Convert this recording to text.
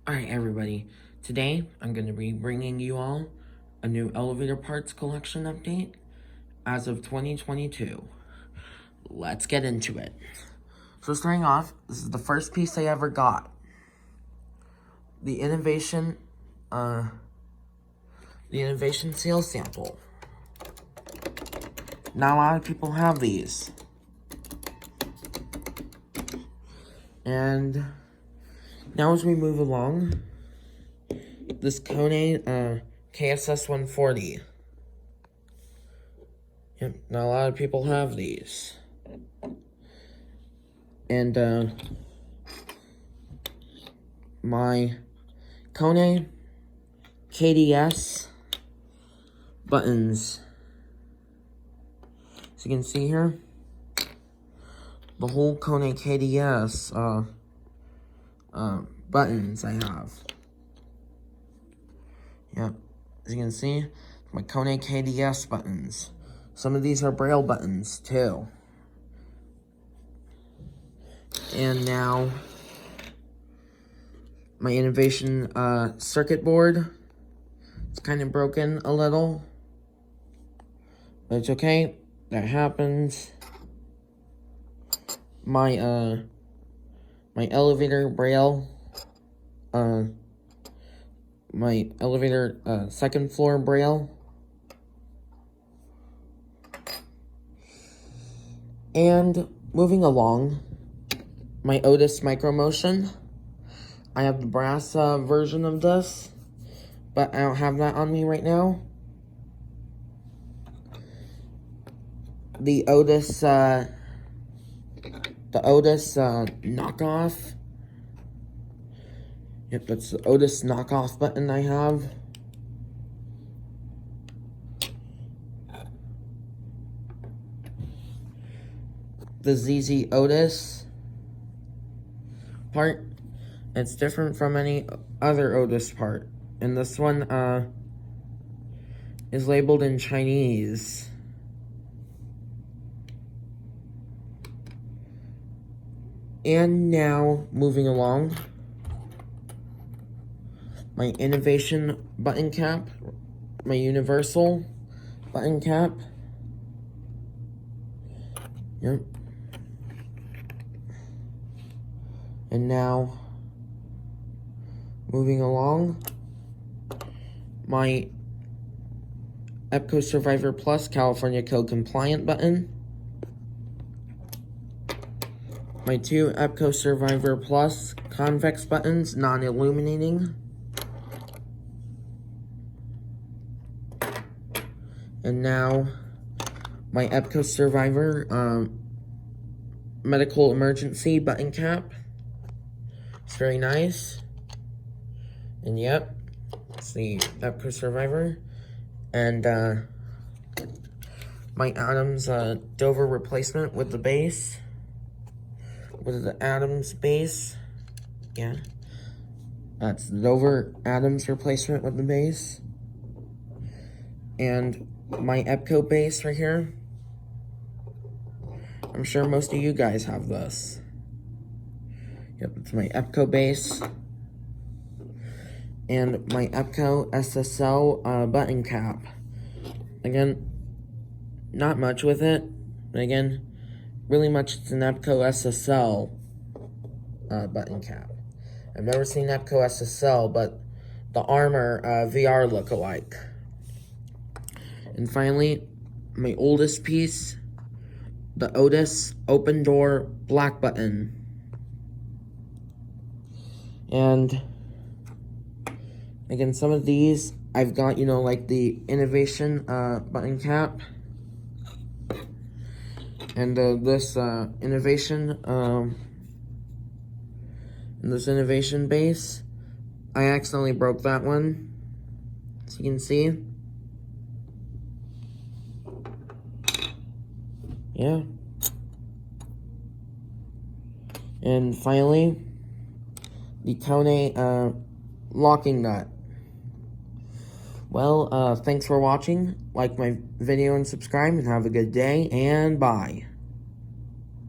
Alright everybody, today I'm going to be bringing you all a new elevator parts collection update as of 2022. Let's get into it. So starting off, this is the first piece I ever got. The Innovation Seal Sample. Not a lot of people have these. And now as we move along, this KONE KSS 140. Yep, not a lot of people have these. And my KONE KDS buttons. As you can see here, the whole KONE KDS buttons I have. Yep, as you can see, my KONE KDS buttons. Some of these are Braille buttons too. And now, my Innovation circuit board. It's kind of broken a little, but it's okay. That happens. My elevator Braille, my elevator second floor Braille, and moving along, my Otis Micromotion. I have the brass version of this, but I don't have that on me right now. The Otis knockoff. Yep, that's the Otis knockoff button I have. The ZZ Otis part. It's different from any other Otis part. And this one is labeled in Chinese. And now, moving along, my Innovation button cap, my Universal button cap. Yep. And now, moving along, my EPCO Survivor Plus California Code Compliant button. My two EPCO Survivor Plus convex buttons, non-illuminating. And now, my EPCO Survivor Medical Emergency button cap. It's very nice. And yep, it's the EPCO Survivor. And my Adams Dover replacement with the base. With the Adams base. Yeah. That's the Dover Adams replacement with the base. And my EPCO base right here. I'm sure most of you guys have this. Yep, it's my EPCO base. And my EPCO SSL button cap. Again, not much with it. But again, really much it's an EPCO SSL button cap. I've never seen EPCO SSL, but the Armor VR look-alike. And finally, my oldest piece, the Otis open door black button. And again, some of these I've got, you know, like the Innovation button cap. And this Innovation base, I accidentally broke that one, as you can see. Yeah. And finally, the KONE locking nut. Well, thanks for watching. Like my video and subscribe, and have a good day, and bye.